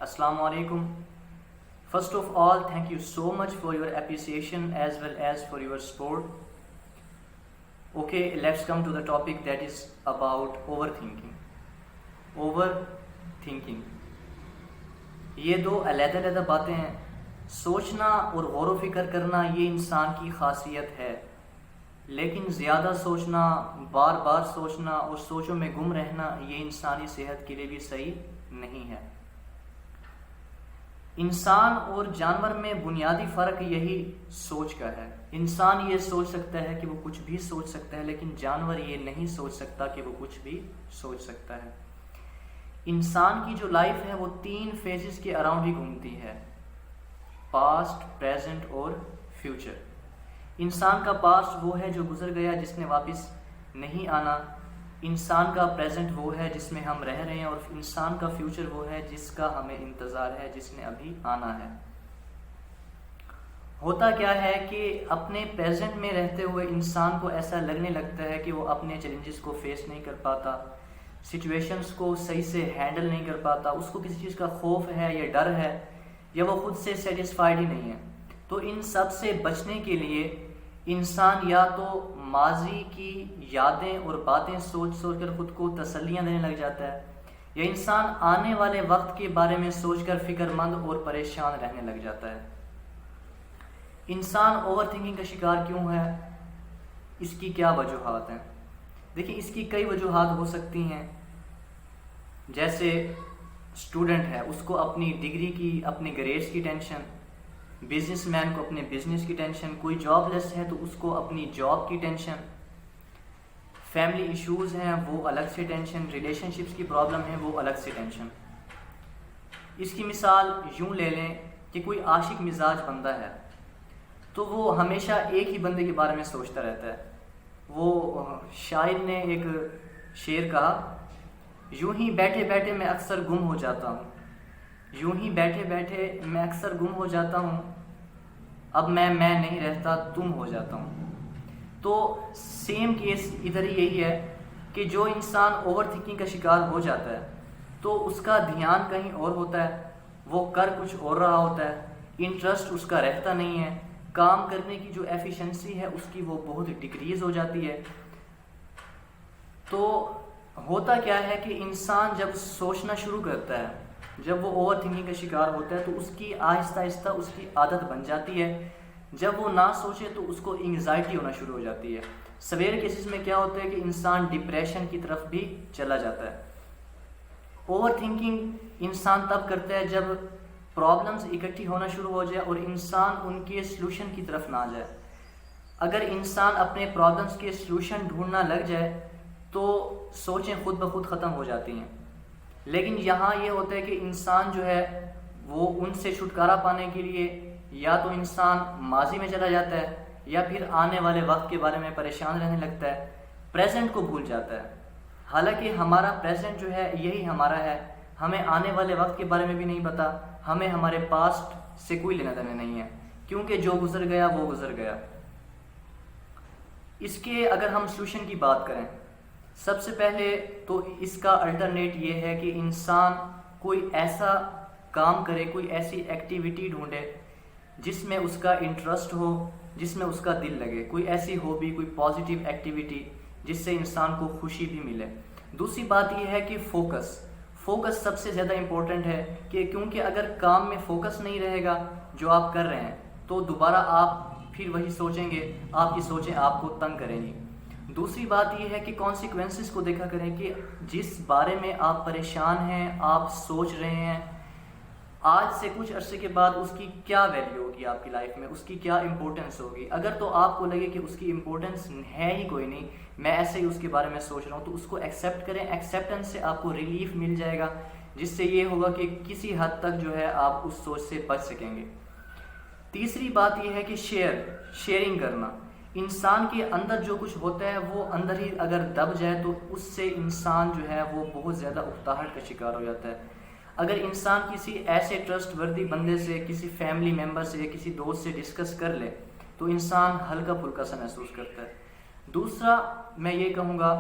Assalamu alaikum. First of all, thank you so much for your appreciation as well as for your support. Okay, let's come to the topic that is about overthinking. Overthinking. یہ دو علیحدہ باتیں ہیں. سوچنا اور غور و فکر کرنا یہ انسان کی خاصیت ہے، لیکن زیادہ سوچنا، بار بار سوچنا اور سوچوں میں گم رہنا یہ انسانی صحت کے لیے بھی صحیح نہیں ہے. انسان اور جانور میں بنیادی فرق یہی سوچ کا ہے. انسان یہ سوچ سکتا ہے کہ وہ کچھ بھی سوچ سکتا ہے، لیکن جانور یہ نہیں سوچ سکتا کہ وہ کچھ بھی سوچ سکتا ہے. انسان کی جو لائف ہے وہ 3 فیزز کے اراؤنڈ ہی گھومتی ہے: پاسٹ، پریزنٹ اور فیوچر. انسان کا پاسٹ وہ ہے جو گزر گیا، جس نے واپس نہیں آنا. انسان کا پریزنٹ وہ ہے جس میں ہم رہ رہے ہیں، اور انسان کا فیوچر وہ ہے جس کا ہمیں انتظار ہے، جس نے ابھی آنا ہے. ہوتا کیا ہے کہ اپنے پریزنٹ میں رہتے ہوئے انسان کو ایسا لگنے لگتا ہے کہ وہ اپنے چیلنجز کو فیس نہیں کر پاتا، سچویشنز کو صحیح سے ہینڈل نہیں کر پاتا. اس کو کسی چیز کا خوف ہے یا ڈر ہے، یا وہ خود سے سیٹسفائیڈ ہی نہیں ہے. تو ان سب سے بچنے کے لیے انسان یا تو ماضی کی یادیں اور باتیں سوچ کر خود کو تسلیاں دینے لگ جاتا ہے، یا انسان آنے والے وقت کے بارے میں سوچ کر فکر مند اور پریشان رہنے لگ جاتا ہے. انسان اوور تھنکنگ کا شکار کیوں ہے؟ اس کی کیا وجوہات ہیں؟ دیکھیں، اس کی کئی وجوہات ہو سکتی ہیں. جیسے اسٹوڈنٹ ہے، اس کو اپنی ڈگری کی، اپنے گریڈس کی ٹینشن. بزنس مین کو اپنے بزنس کی ٹینشن. کوئی جاب لیس ہے تو اس کو اپنی جاب کی ٹینشن. فیملی ایشوز ہیں وہ الگ سے ٹینشن. ریلیشن شپس کی پرابلم ہے وہ الگ سے ٹینشن. اس کی مثال یوں لے لیں کہ کوئی عاشق مزاج بندہ ہے تو وہ ہمیشہ ایک ہی بندے کے بارے میں سوچتا رہتا ہے. وہ شاعر نے ایک شعر کہا: یوں ہی بیٹھے بیٹھے میں اکثر گم ہو جاتا ہوں، یوں ہی بیٹھے بیٹھے میں اکثر گم ہو جاتا ہوں، اب میں نہیں رہتا تم ہو جاتا ہوں. تو سیم کیس ادھر یہی ہے کہ جو انسان اوور تھنکنگ کا شکار ہو جاتا ہے تو اس کا دھیان کہیں اور ہوتا ہے، وہ کر کچھ اور رہا ہوتا ہے، انٹرسٹ اس کا رہتا نہیں ہے، کام کرنے کی جو ایفیشنسی ہے اس کی وہ بہت ڈکریز ہو جاتی ہے. تو ہوتا کیا ہے کہ انسان جب سوچنا شروع کرتا ہے، جب وہ اوور تھنکنگ کا شکار ہوتا ہے تو اس کی آہستہ آہستہ اس کی عادت بن جاتی ہے. جب وہ نہ سوچے تو اس کو انگزائٹی ہونا شروع ہو جاتی ہے. سویئر کیسز میں کیا ہوتا ہے کہ انسان ڈپریشن کی طرف بھی چلا جاتا ہے. اوور تھنکنگ انسان تب کرتا ہے جب پرابلمز اکٹھی ہونا شروع ہو جائے اور انسان ان کے سلوشن کی طرف نہ جائے. اگر انسان اپنے پرابلمز کے سلوشن ڈھونڈنا لگ جائے تو سوچیں خود بخود ختم ہو جاتی ہیں. لیکن یہاں یہ ہوتا ہے کہ انسان جو ہے وہ ان سے چھٹکارا پانے کے لیے یا تو انسان ماضی میں چلا جاتا ہے یا پھر آنے والے وقت کے بارے میں پریشان رہنے لگتا ہے، پریزنٹ کو بھول جاتا ہے. حالانکہ ہمارا پریزنٹ جو ہے یہی ہمارا ہے. ہمیں آنے والے وقت کے بارے میں بھی نہیں پتا، ہمیں ہمارے پاسٹ سے کوئی لینا دینا نہیں ہے، کیونکہ جو گزر گیا وہ گزر گیا. اس کے اگر ہم سلوشن کی بات کریں، سب سے پہلے تو اس کا الٹرنیٹ یہ ہے کہ انسان کوئی ایسا کام کرے، کوئی ایسی ایکٹیویٹی ڈھونڈے جس میں اس کا انٹرسٹ ہو، جس میں اس کا دل لگے. کوئی ایسی ہابی، کوئی پازیٹیو ایکٹیویٹی جس سے انسان کو خوشی بھی ملے. دوسری بات یہ ہے کہ فوکس سب سے زیادہ امپورٹنٹ ہے، کہ کیونکہ اگر کام میں فوکس نہیں رہے گا جو آپ کر رہے ہیں تو دوبارہ آپ پھر وہی سوچیں گے، آپ کی سوچیں آپ کو تنگ کریں گی. دوسری بات یہ ہے کہ کانسیکوینسز کو دیکھا کریں کہ جس بارے میں آپ پریشان ہیں، آپ سوچ رہے ہیں، آج سے کچھ عرصے کے بعد اس کی کیا ویلیو ہوگی آپ کی لائف میں، اس کی کیا امپورٹنس ہوگی. اگر تو آپ کو لگے کہ اس کی امپورٹنس ہے ہی کوئی نہیں، میں ایسے ہی اس کے بارے میں سوچ رہا ہوں، تو اس کو ایکسیپٹ کریں. ایکسیپٹنس سے آپ کو ریلیف مل جائے گا، جس سے یہ ہوگا کہ کسی حد تک جو ہے آپ اس سوچ سے بچ سکیں گے. تیسری بات یہ ہے کہ شیئرنگ کرنا. انسان کے اندر جو کچھ ہوتا ہے وہ اندر ہی اگر دب جائے تو اس سے انسان جو ہے وہ بہت زیادہ اکتاہٹ کا شکار ہو جاتا ہے. اگر انسان کسی ایسے ٹرسٹ وردی بندے سے، کسی فیملی ممبر سے یا کسی دوست سے ڈسکس کر لے تو انسان ہلکا پھلکا سا محسوس کرتا ہے. دوسرا میں یہ کہوں گا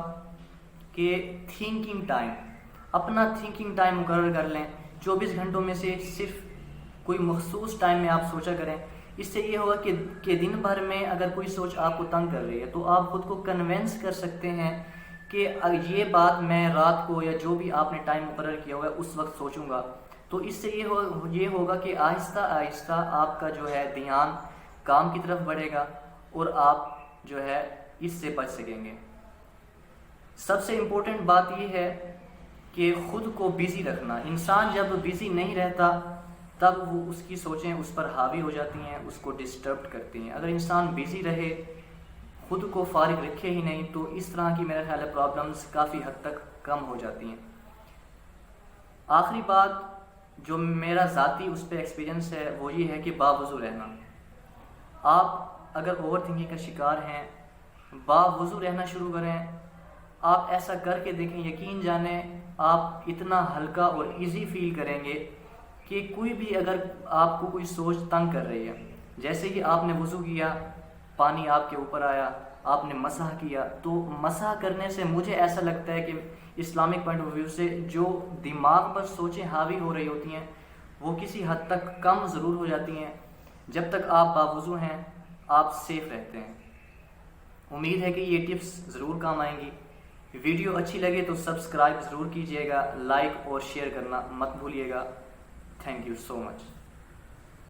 کہ تھنکنگ ٹائم، اپنا تھنکنگ ٹائم مقرر کر لیں. 24 گھنٹوں میں سے صرف کوئی مخصوص ٹائم میں آپ سوچا کریں. اس سے یہ ہوگا کہ دن بھر میں اگر کوئی سوچ آپ کو تنگ کر رہی ہے تو آپ خود کو کنونس کر سکتے ہیں کہ یہ بات میں رات کو یا جو بھی آپ نے ٹائم مقرر کیا ہوا ہے اس وقت سوچوں گا. تو اس سے یہ ہوگا کہ آہستہ آہستہ آپ کا جو ہے دھیان کام کی طرف بڑھے گا اور آپ جو ہے اس سے بچ سکیں گے. سب سے امپورٹنٹ بات یہ ہے کہ خود کو بیزی رکھنا. انسان جب بیزی نہیں رہتا تب وہ اس کی سوچیں اس پر حاوی ہو جاتی ہیں, اس کو ڈسٹرب کرتی ہیں. اگر انسان بیزی رہے, خود کو فارغ رکھے ہی نہیں, تو اس طرح کی میرا خیال ہے پرابلمس کافی حد تک کم ہو جاتی ہیں. آخری بات جو میرا ذاتی اس پہ ایکسپیرینس ہے وہ یہ ہے کہ باوضو رہنا. آپ اگر اوور تھنکنگ کا شکار ہیں, باوضو رہنا شروع کریں. آپ ایسا کر کے دیکھیں, یقین جانیں آپ اتنا ہلکا اور ایزی فیل کریں گے کہ کوئی بھی اگر آپ کو کوئی سوچ تنگ کر رہی ہے, جیسے کہ آپ نے وضو کیا, پانی آپ کے اوپر آیا, آپ نے مسح کیا, تو مسح کرنے سے مجھے ایسا لگتا ہے کہ اسلامک پوائنٹ آف ویو سے جو دماغ پر سوچیں حاوی ہو رہی ہوتی ہیں وہ کسی حد تک کم ضرور ہو جاتی ہیں. جب تک آپ باوضو ہیں آپ سیف رہتے ہیں. امید ہے کہ یہ ٹپس ضرور کام آئیں گی. ویڈیو اچھی لگے تو سبسکرائب ضرور کیجیے گا, لائک اور شیئر کرنا مت بھولیے گا. Thank you so much.